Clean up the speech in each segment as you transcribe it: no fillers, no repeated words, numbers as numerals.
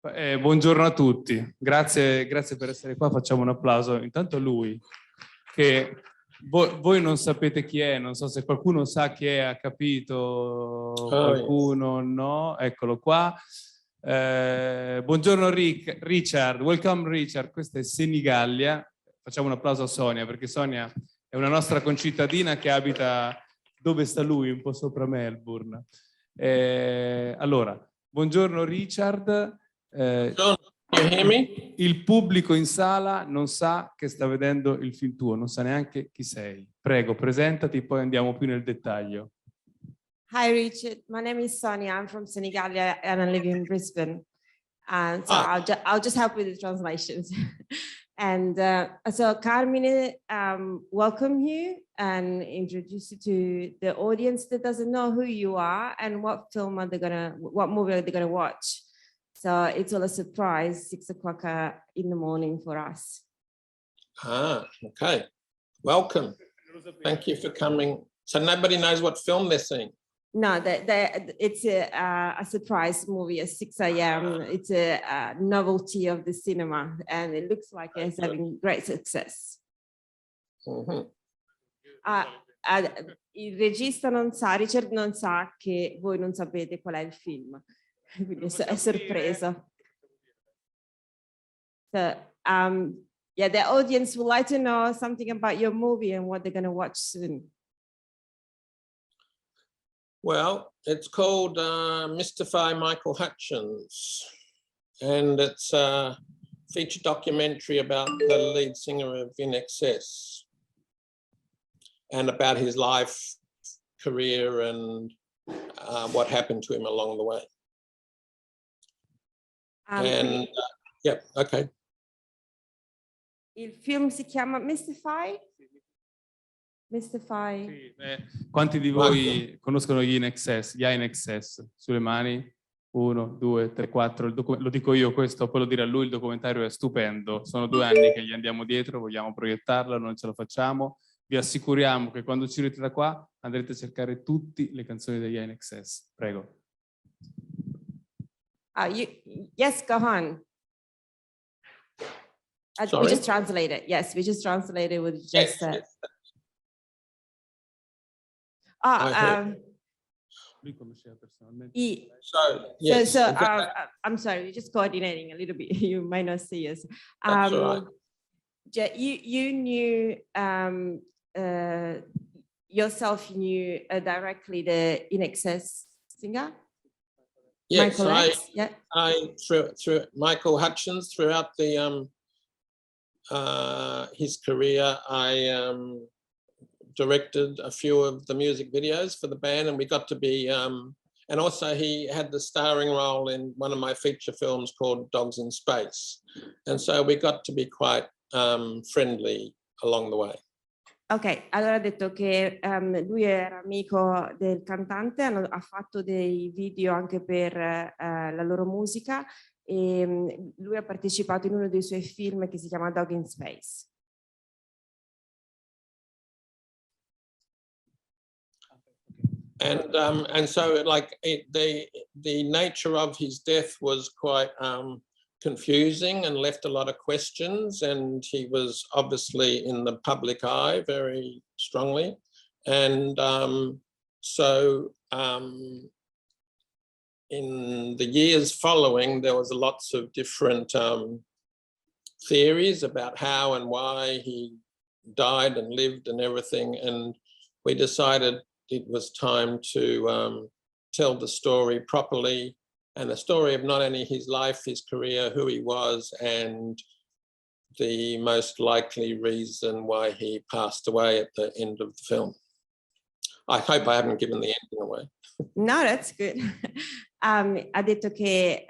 Buongiorno a tutti, grazie per essere qua, facciamo un applauso intanto a lui, che voi non sapete chi è, non so se qualcuno sa chi è, ha capito, qualcuno no, eccolo qua. Buongiorno Richard, welcome Richard, questa è Senigallia, facciamo un applauso a Sonia perché Sonia è una nostra concittadina che abita dove sta lui, un po' sopra Melbourne. Allora, buongiorno Richard. Il pubblico in sala non sa che sta vedendo il film tuo, non sa neanche chi sei. Prego, presentati, poi andiamo più nel dettaglio. Hi Richard, my name is Sonia. I'm from Senegalia and I live in Brisbane. And so I'll just help with the translations. And so Carmine, welcome you and introduce you to the audience that doesn't know who you are and what film are they what movie are they gonna watch. So it's all a surprise, 6 o'clock in the morning for us. Okay. Welcome. Thank you for coming. So nobody knows what film they're seeing? No, it's a surprise movie at 6 a.m. It's a novelty of the cinema and it looks like it's having great success. Mm-hmm. Il regista non sa, Richard non sa che voi non sapete qual è il film. Quindi è sorpresa. So, yeah, the audience would like to know something about your movie and what they're going to watch soon. Well, it's called Mystify Michael Hutchence, and it's a feature documentary about the lead singer of INXS and about his life, career, and what happened to him along the way. Yeah, okay. Il film si chiama Mystify? Mystify. Sì, quanti di voi conoscono gli INXS? Sulle mani? 1, 2, 3, 4. Lo dico io questo, poi lo dirà lui, il documentario è stupendo. Sono 2 anni che gli andiamo dietro, vogliamo proiettarlo, non ce lo facciamo. Vi assicuriamo che quando uscirete da qua andrete a cercare tutte le canzoni degli INXS. Prego. Yes, go on. We just translated. Yes, we just translated what you just said. I'm sorry, we're just coordinating a little bit. You might not see us. You knew yourself knew directly the INXS singer? Yes, I through Michael Hutchence throughout the his career, I directed a few of the music videos for the band, and we got to be and also he had the starring role in one of my feature films called Dogs in Space, and so we got to be quite friendly along the way. Ok, allora ha detto che lui era amico del cantante, ha fatto dei video anche per la loro musica e lui ha partecipato in uno dei suoi film che si chiama Dog in Space. And so like the nature of his death was quite confusing and left a lot of questions, and he was obviously in the public eye very strongly, and in the years following there was lots of different theories about how and why he died and lived and everything, and we decided it was time to tell the story properly, and the story of not only his life, his career, who he was, and the most likely reason why he passed away at the end of the film. I hope I haven't given the ending away. No, that's good. Ha detto che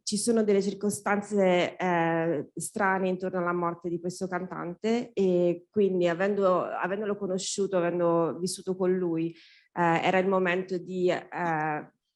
ci sono delle circostanze strane intorno alla morte di questo cantante e quindi avendolo conosciuto, avendo vissuto con lui, era il momento di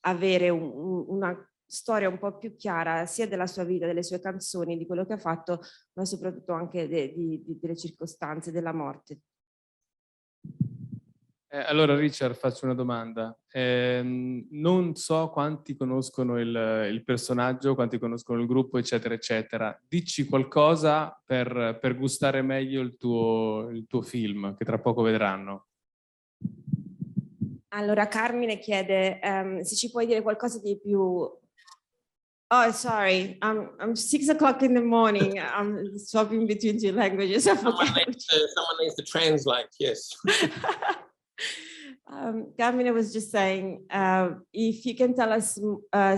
avere una storia un po' più chiara sia della sua vita, delle sue canzoni, di quello che ha fatto, ma soprattutto anche delle circostanze della morte. Allora Richard, faccio una domanda. Non so quanti conoscono il personaggio, quanti conoscono il gruppo, eccetera, eccetera. Dici qualcosa per gustare meglio il tuo film, che tra poco vedranno. Allora Carmine chiede se ci puoi dire qualcosa di più. Oh, sorry, I'm 6 o'clock in the morning. I'm swapping between two languages. I Someone forget. needs to translate, yes. Carmine was just saying, if you can tell us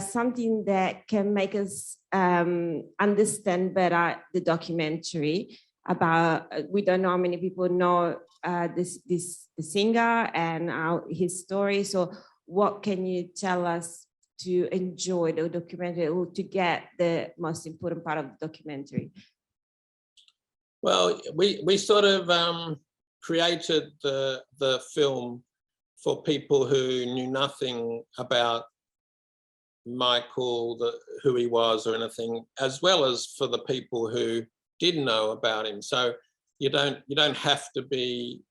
something that can make us understand better the documentary about, we don't know how many people know the singer and his story. So what can you tell us to enjoy the documentary or to get the most important part of the documentary? Well, we sort of created the film for people who knew nothing about Michael, who he was or anything, as well as for the people who did know about him. So you don't have to be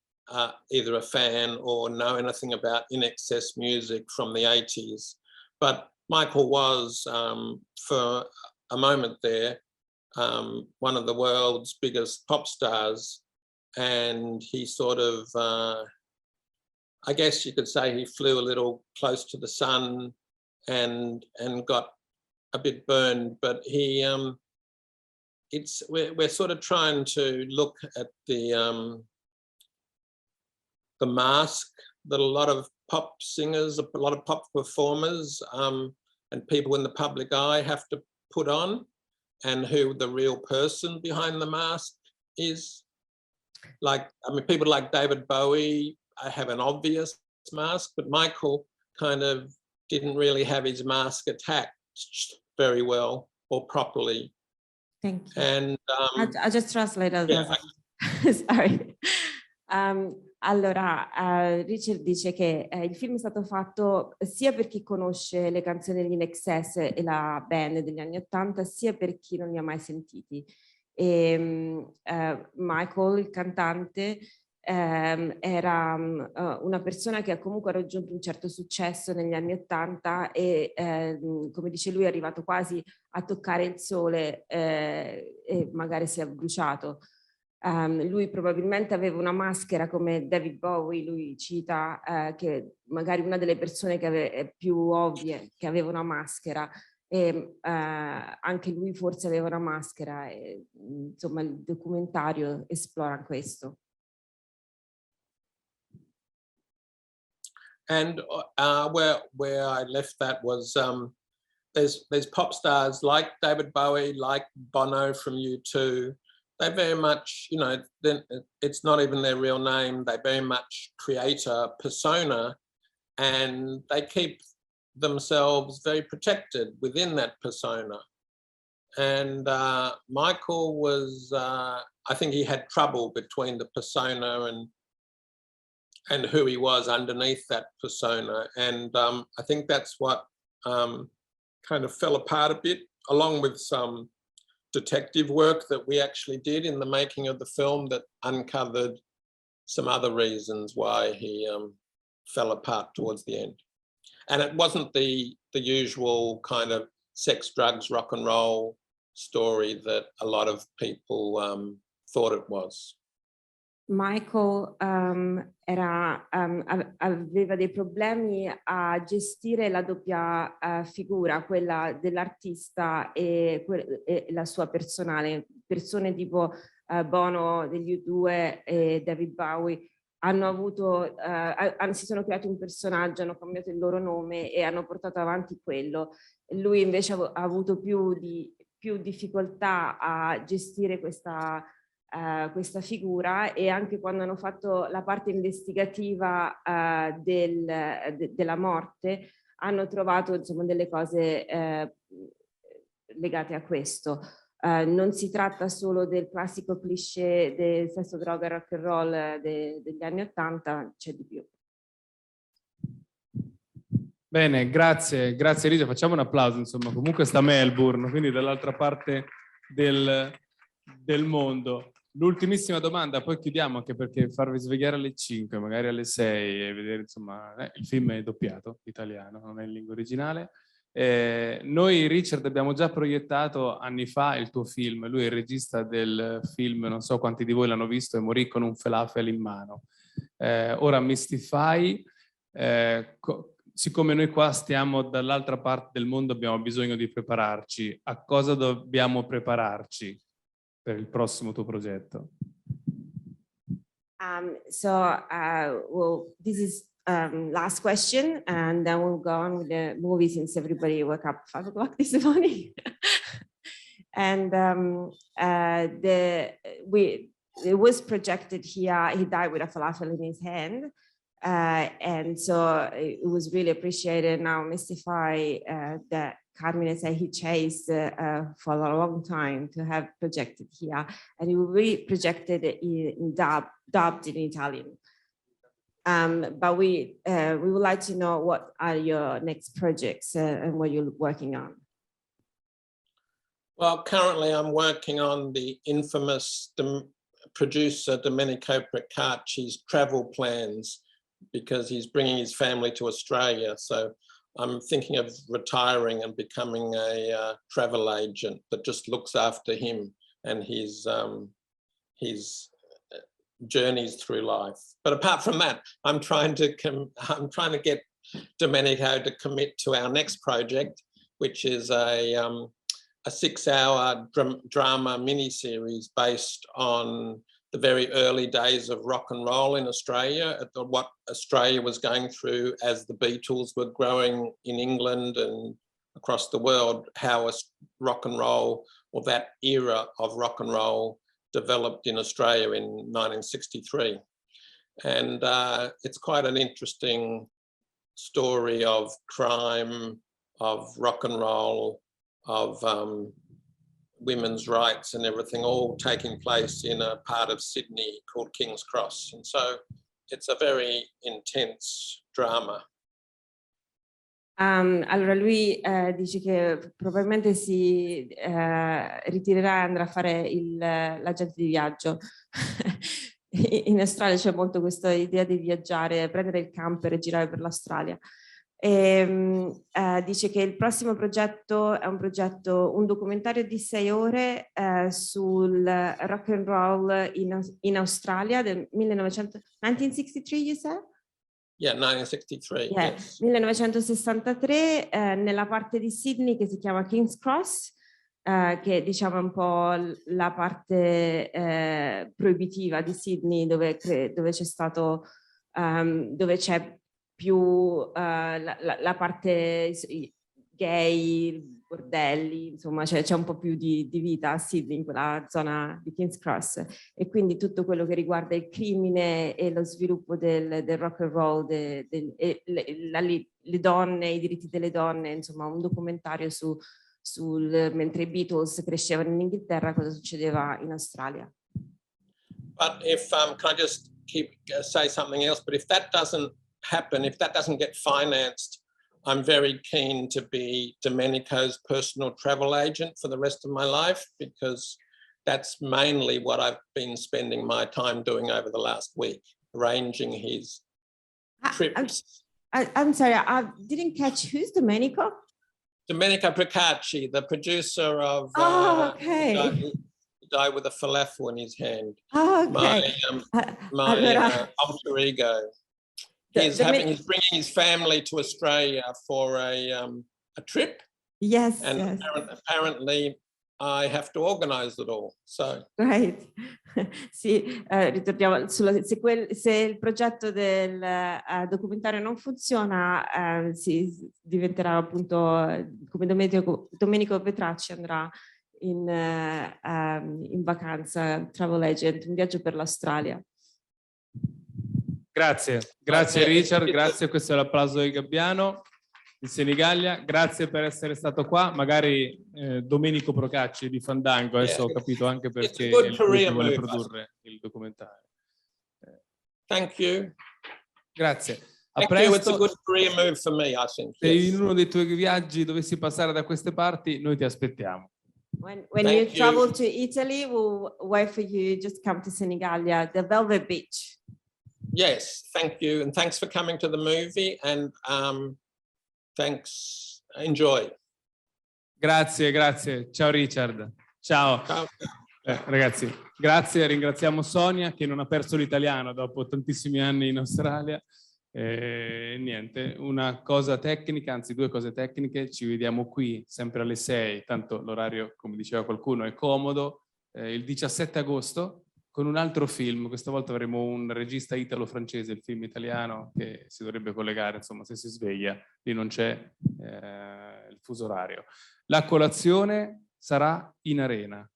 either a fan or know anything about INXS music from the 80s. But Michael was, for a moment there, one of the world's biggest pop stars. And he sort of, I guess you could say he flew a little close to the sun and got a bit burned, but he, we're sort of trying to look at the mask that a lot of pop singers, a lot of pop performers and people in the public eye have to put on, and who the real person behind the mask is. Like, I mean, people like David Bowie have an obvious mask, but Michael kind of didn't really have his mask attached very well or properly. Thank you. And I'll just translate as yeah. Sorry. Allora, Richard dice che il film è stato fatto sia per chi conosce le canzoni degli INXS e la band degli anni '80, sia per chi non li ha mai sentiti. E, Michael, il cantante, era una persona che ha comunque raggiunto un certo successo negli anni '80 e, come dice lui, è arrivato quasi a toccare il sole e magari si è bruciato. Lui probabilmente aveva una maschera come David Bowie, lui cita che magari una delle persone che è più ovvie che aveva una maschera, e anche lui forse aveva una maschera, e, insomma il documentario esplora questo. And where I left that was there's pop stars like David Bowie, like Bono from U2. They very much, you know, it's not even their real name. They very much create a persona, and they keep themselves very protected within that persona. And Michael was, I think he had trouble between the persona and who he was underneath that persona. And I think that's what kind of fell apart a bit, along with some detective work that we actually did in the making of the film that uncovered some other reasons why he fell apart towards the end. And it wasn't the usual kind of sex, drugs, rock and roll story that a lot of people thought it was. Michael aveva dei problemi a gestire la doppia figura, quella dell'artista e la sua personale. Persone tipo Bono degli U2 e David Bowie hanno avuto, si sono creati un personaggio, hanno cambiato il loro nome e hanno portato avanti quello. Lui invece ha avuto più difficoltà a gestire questa figura, e anche quando hanno fatto la parte investigativa della morte hanno trovato, insomma, delle cose legate a questo. Non si tratta solo del classico cliché del sesso, droga e rock and roll degli anni '80, c'è di più. Bene, grazie Rita, facciamo un applauso, insomma, comunque sta Melbourne, quindi dall'altra parte del mondo. L'ultimissima domanda, poi chiudiamo, anche perché farvi svegliare alle 5, magari alle 6 e vedere, insomma, il film è doppiato, italiano, non è in lingua originale. Noi, Richard, abbiamo già proiettato anni fa il tuo film, lui è il regista del film, non so quanti di voi l'hanno visto, e morì con un Felafel in mano. Ora Mystify, siccome noi qua stiamo dall'altra parte del mondo, abbiamo bisogno di prepararci. A cosa dobbiamo prepararci per il prossimo tuo progetto? Well, this is last question, and then we'll go on with the movie since everybody woke up 5 o'clock this morning. And it was projected here. He died with a falafel in his hand. And so it was really appreciated. Now Mystify that Carmine said he chased for a long time to have projected here, and it will be projected in dubbed in Italian. But we would like to know what are your next projects and what you're working on. Well, currently I'm working on the infamous producer Domenico Procacci's travel plans, because he's bringing his family to Australia. So I'm thinking of retiring and becoming a travel agent that just looks after him and his journeys through life. But apart from that, I'm trying to get Domenico to commit to our next project, which is a 6-hour drama miniseries based on the very early days of rock and roll in Australia, what Australia was going through as the Beatles were growing in England and across the world, how rock and roll, or that era of rock and roll, developed in Australia in 1963. And it's quite an interesting story of crime, of rock and roll, of women's rights and everything, all taking place in a part of Sydney called King's Cross. And so it's a very intense drama. Allora lui dice che probabilmente si ritirerà e andrà a fare l'agente di viaggio. In Australia c'è molto questa idea di viaggiare, prendere il camper e girare per l'Australia. Dice che il prossimo progetto è un documentario di 6 ore sul rock and roll in Australia del 1963, you said? Yeah, 1963. Yeah, Yes. 1963 nella parte di Sydney che si chiama King's Cross, che diciamo è un po' la parte proibitiva di Sydney, dove c'è stato, dove c'è più la parte gay, bordelli, insomma c'è un po' più di vita a Sydney, in quella zona di King's Cross, e quindi tutto quello che riguarda il crimine e lo sviluppo del rock and roll, le donne, i diritti delle donne, insomma un documentario mentre i Beatles crescevano in Inghilterra, cosa succedeva in Australia. But if, can I just say something else, but if that doesn't happen, if that doesn't get financed, I'm very keen to be Domenico's personal travel agent for the rest of my life, because that's mainly what I've been spending my time doing over the last week, arranging his trips. I'm sorry, I didn't catch. Who's Domenico? Domenico Procacci, the producer of okay. He died with a falafel in his hand. Okay. My alter ego. He's bringing his family to Australia for a trip. Yes. And yes. apparently I have to organize it all. So. Right. Sì, ritorniamo se il progetto del documentario non funziona, diventerà appunto come Domenico Petracci andrà in vacanza, travel agent, un viaggio per l'Australia. Grazie Richard, grazie, questo è l'applauso di Gabbiano di Senigallia, grazie per essere stato qua, magari Domenico Procacci di Fandango, adesso ho capito anche perché lui vuole produrre il documentario. Thank you. Grazie. A Thank presto. you. It's a good career move for me, I think. Se in uno dei tuoi viaggi dovessi passare da queste parti, noi ti aspettiamo. When you Thank you. travel to Italy, we'll wait for you. Just come to Senigallia, the Velvet Beach. Yes, thank you. And thanks for coming to the movie, and thanks. Enjoy. Grazie, grazie. Ciao Richard. Ciao. Ciao. Ragazzi, grazie. Ringraziamo Sonia che non ha perso l'italiano dopo tantissimi anni in Australia. Niente, una cosa tecnica, anzi due cose tecniche. Ci vediamo qui sempre alle 6, tanto l'orario, come diceva qualcuno, è comodo. Il 17 agosto con un altro film. Questa volta avremo un regista italo-francese, il film italiano, che si dovrebbe collegare, insomma, se si sveglia. Lì non c'è il fuso orario. La colazione sarà in arena,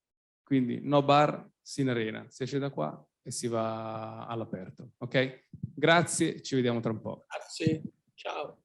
quindi no bar, si in arena. Si esce da qua e si va all'aperto, ok? Grazie, ci vediamo tra un po'. Grazie, ciao.